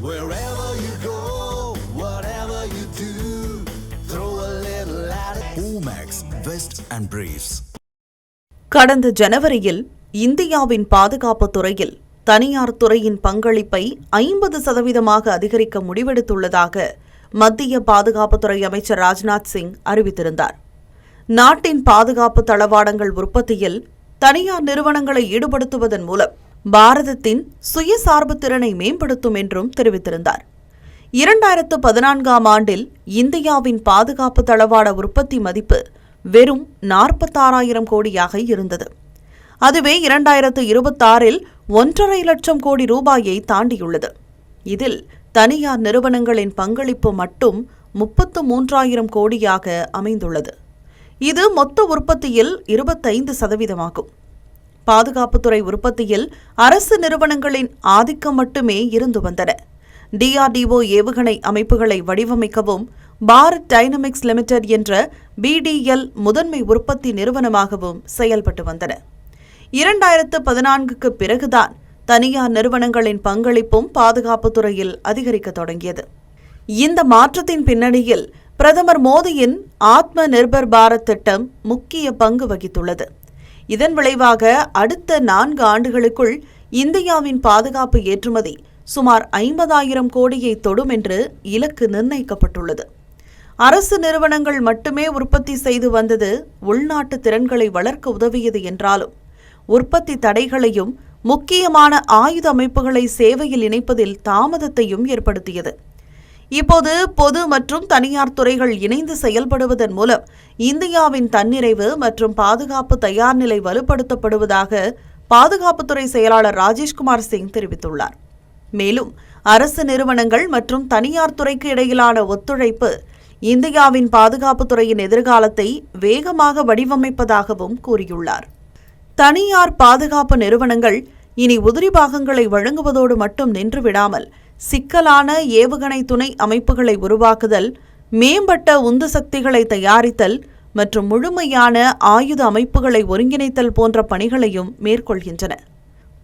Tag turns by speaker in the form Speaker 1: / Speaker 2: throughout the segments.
Speaker 1: Wherever you go, whatever you do, throw a little at it. Omax, Vest and Briefs.
Speaker 2: கடந்த ஜனவரியில் இந்தியாவின் பாதுகாப்பு துறையில் தனியார் துறையின் பங்களிப்பை 50% அதிகரிக்க முடிவெடுத்துள்ளதாக மத்திய பாதுகாப்புத்துறை அமைச்சர் ராஜ்நாத் சிங் அறிவித்திருந்தார். நாட்டின் பாதுகாப்பு தளவாடங்கள் உற்பத்தியில் தனியார் நிறுவனங்களை ஈடுபடுத்துவதன் மூலம் பாரதத்தின் சுயசார்பு திறனை மேம்படுத்தும் என்றும் தெரிவித்திருந்தார். 2014ஆம் ஆண்டில் இந்தியாவின் பாதுகாப்பு தளவாட உற்பத்தி மதிப்பு வெறும் 46,000 கோடியாக இருந்தது. அதுவே 2026இல் 1,50,000 லட்சம் கோடி ரூபாயை தாண்டியுள்ளது. இதில் தனியார் நிறுவனங்களின் பங்களிப்பு மட்டும் 33,000 கோடியாக அமைந்துள்ளது. இது மொத்த உற்பத்தியில் 25% பாதுகாப்புத்துறை உற்பத்தியில் அரசு நிறுவனங்களின் ஆதிக்கம் மட்டுமே இருந்து வந்தன. DRDO ஏவுகணை அமைப்புகளை வடிவமைக்கவும் பாரத் டைனமிக்ஸ் லிமிடெட் என்ற BDL முதன்மை உற்பத்தி நிறுவனமாகவும் செயல்பட்டு வந்தன. 2014க்கு பிறகுதான் தனியார் நிறுவனங்களின் பங்களிப்பும் பாதுகாப்புத்துறையில் அதிகரிக்க தொடங்கியது. இந்த மாற்றத்தின் பின்னணியில் பிரதமர் மோடியின் ஆத்ம நிர்பர் பாரத் திட்டம் முக்கிய பங்கு வகித்துள்ளது. இதன் விளைவாக அடுத்த 4 ஆண்டுகளுக்குள் இந்தியாவின் பாதுகாப்பு ஏற்றுமதி சுமார் 50,000 கோடியை தொடும் என்று இலக்கு நிர்ணயிக்கப்பட்டுள்ளது. அரசு நிறுவனங்கள் மட்டுமே உற்பத்தி செய்து வந்தது உள்நாட்டு திறன்களை வளர்க்க உதவியது என்றாலும் உற்பத்தி தடைகளையும் முக்கியமான ஆயுத அமைப்புகளை சேவையில் இணைப்பதில் தாமதத்தையும் ஏற்படுத்தியது. இப்போது பொது மற்றும் தனியார் துறைகள் இணைந்து செயல்படுவதன் மூலம் இந்தியாவின் தன்னிறைவு மற்றும் பாதுகாப்பு தயார்நிலை வலுப்படுத்தப்படுவதாக பாதுகாப்புத்துறை செயலாளர் ராஜேஷ்குமார் சிங் தெரிவித்துள்ளார். மேலும் அரசு நிறுவனங்கள் மற்றும் தனியார் துறைக்கு இடையிலான ஒத்துழைப்பு இந்தியாவின் பாதுகாப்புத்துறையின் எதிர்காலத்தை வேகமாக வடிவமைப்பதாகவும் கூறியுள்ளார். தனியார் பாதுகாப்பு நிறுவனங்கள் இனி உதிரி பாகங்களை வழங்குவதோடு மட்டும் நின்றுவிடாமல் சிக்கலான ஏவுகணை துணை அமைப்புகளை உருவாக்குதல், மேம்பட்ட உந்து சக்திகளை தயாரித்தல் மற்றும் முழுமையான ஆயுத அமைப்புகளை ஒருங்கிணைத்தல் போன்ற பணிகளையும் மேற்கொள்கின்றன.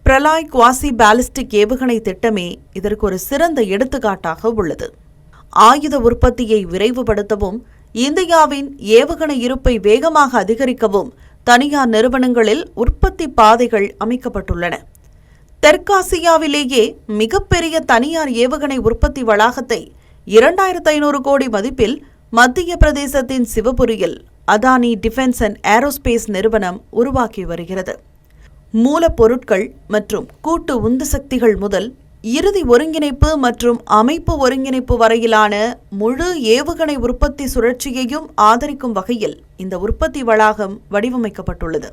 Speaker 2: பிரலாய் குவாசி பாலிஸ்டிக் ஏவுகணை திட்டமே இதற்கு ஒரு சிறந்த எடுத்துக்காட்டாக உள்ளது. ஆயுத உற்பத்தியை விரைவுபடுத்தவும் இந்தியாவின் ஏவுகணை இருப்பை வேகமாக அதிகரிக்கவும் தனியார் நிறுவனங்களில் உற்பத்தி பாதைகள் அமைக்கப்பட்டுள்ளன. தெற்காசியாவிலேயே மிகப்பெரிய தனியார் ஏவுகணை உற்பத்தி வளாகத்தை 2,500 கோடி மதிப்பில் மத்திய பிரதேசத்தின் சிவபுரியில் அதானி டிஃபென்ஸ் அண்ட் ஏரோஸ்பேஸ் நிறுவனம் உருவாக்கி வருகிறது. மூலப்பொருட்கள் மற்றும் கூட்டு உந்து சக்திகள் முதல் இறுதி ஒருங்கிணைப்பு மற்றும் அமைப்பு ஒருங்கிணைப்பு வரையிலான முழு ஏவுகணை உற்பத்தி சுழற்சியையும் ஆதரிக்கும் வகையில் இந்த உற்பத்தி வளாகம் வடிவமைக்கப்பட்டுள்ளது.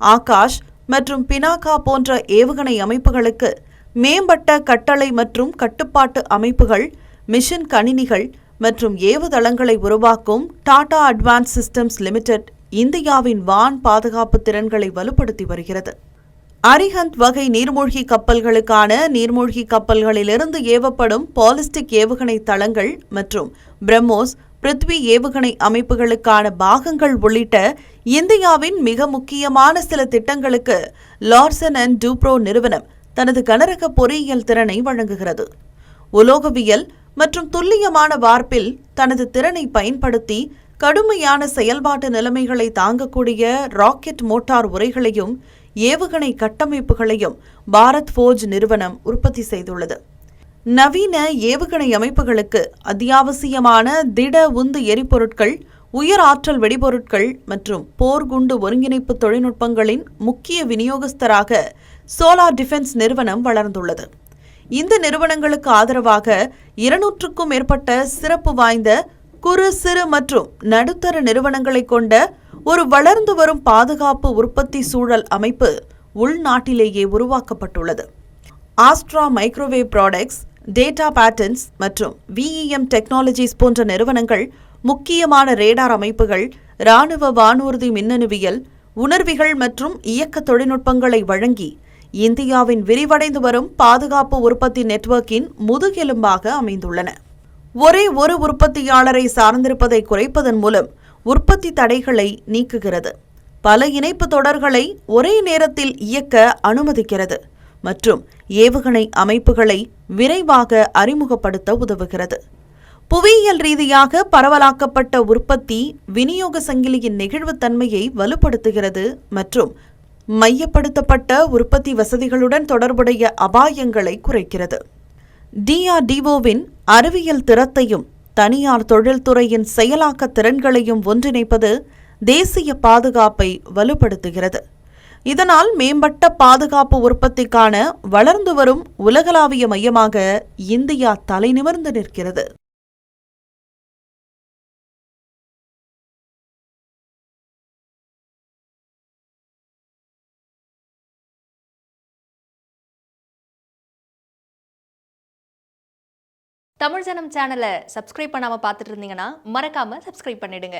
Speaker 2: ஆகாஷ் மற்றும் பினாகா போன்ற ஏவுகணை அமைப்புகளுக்கு மேம்பட்ட கட்டளை மற்றும் கட்டுப்பாட்டு அமைப்புகள், மிஷன் கணினிகள் மற்றும் ஏவுதளங்களை உருவாக்கும் டாடா அட்வான்ஸ் சிஸ்டம்ஸ் லிமிடெட் இந்தியாவின் வான் பாதுகாப்பு திறன்களை வலுப்படுத்தி வருகிறது. அரிஹந்த் வகை நீர்மூழ்கி கப்பல்களுக்கான நீர்மூழ்கி கப்பல்களிலிருந்து ஏவப்படும் பாலிஸ்டிக் ஏவுகணை தளங்கள் மற்றும் பிரம்மோஸ், பிருத்வி ஏவுகணை அமைப்புகளுக்கான பாகங்கள் உள்ளிட்ட இந்தியாவின் மிக முக்கியமான சில திட்டங்களுக்கு லார்சன் அண்ட் டூப்ரோ நிறுவனம் தனது கனரக பொறியியல் திறனை வழங்குகிறது. உலோகவியல் மற்றும் துல்லியமான வார்ப்பில் தனது திறனை பயன்படுத்தி கடுமையான செயல்பாட்டு நிலைமைகளை தாங்கக்கூடிய ராக்கெட் மோட்டார் உரைகளையும் ஏவுகணை கட்டமைப்புகளையும் பாரத் ஃபோர்ஜ் நிறுவனம் உற்பத்தி செய்துள்ளது. நவீன ஏவுகணை அமைப்புகளுக்கு அத்தியாவசியமான திட உந்து எரிபொருட்கள், உயர் ஆற்றல் வெடிபொருட்கள் மற்றும் போர்க்குண்டு ஒருங்கிணைப்பு தொழில்நுட்பங்களின் முக்கிய விநியோகஸ்தராக சோலார் டிஃபென்ஸ் நிறுவனம் வளர்ந்துள்ளது. இந்த நிறுவனங்களுக்கு ஆதரவாக 200க்கும் மேற்பட்ட சிறப்பு வாய்ந்த குறு, சிறு மற்றும் நடுத்தர நிறுவனங்களை கொண்ட ஒரு வளர்ந்து வரும் பாதுகாப்பு உற்பத்தி சூழல் அமைப்பு உள்நாட்டிலேயே உருவாக்கப்பட்டுள்ளது. ஆஸ்ட்ரா மைக்ரோவேவ் ப்ராடக்ட்ஸ், டேட்டா பேட்டர்ன்ஸ் மற்றும் VEM டெக்னாலஜிஸ் போன்ற நிறுவனங்கள் முக்கியமான ரேடார் அமைப்புகள், இராணுவ வானூர்தி மின்னணுவியல், உணர்விகள் மற்றும் இயக்க தொழில்நுட்பங்களை வழங்கி இந்தியாவின் விரிவடைந்து வரும் பாதுகாப்பு உற்பத்தி நெட்வொர்க்கின் முதுகெலும்பாக அமைந்துள்ளன. ஒரே ஒரு உற்பத்தியாளரை சார்ந்திருப்பதை குறைப்பதன் மூலம் உற்பத்தி தடைகளை நீக்குகிறது, பல இணைப்பு தொடர்களை ஒரே நேரத்தில் இயக்க அனுமதிக்கிறது மற்றும் ஏவுகணை அமைப்புகளை விரைவாக அறிமுகப்படுத்த உதவுகிறது. புவியியல் ரீதியாக பரவலாக்கப்பட்ட உற்பத்தி விநியோக சங்கிலியின் நெகிழ்வுத்தன்மையை வலுப்படுத்துகிறது மற்றும் மையப்படுத்தப்பட்ட உற்பத்தி வசதிகளுடன் தொடர்புடைய அபாயங்களை குறைக்கிறது. DRDOவின் அறிவியல் திறத்தையும் தனியார் தொழில்துறையின் செயலாக்க திறன்களையும் ஒன்றிணைப்பது தேசிய பாதுகாப்பை வலுப்படுத்துகிறது. இதனால் மேம்பட்ட பாதுகாப்பு உற்பத்திக்கான வளர்ந்து வரும் உலகளாவிய மையமாக இந்தியா தலைநிமிர்ந்து நிற்கிறது.
Speaker 3: தமிழ் ஜனம் சேனலை சப்ஸ்கிரைப் பண்ணாம பார்த்துட்டு இருந்தீங்கன்னா மறக்காம சப்ஸ்கிரைப் பண்ணிடுங்க.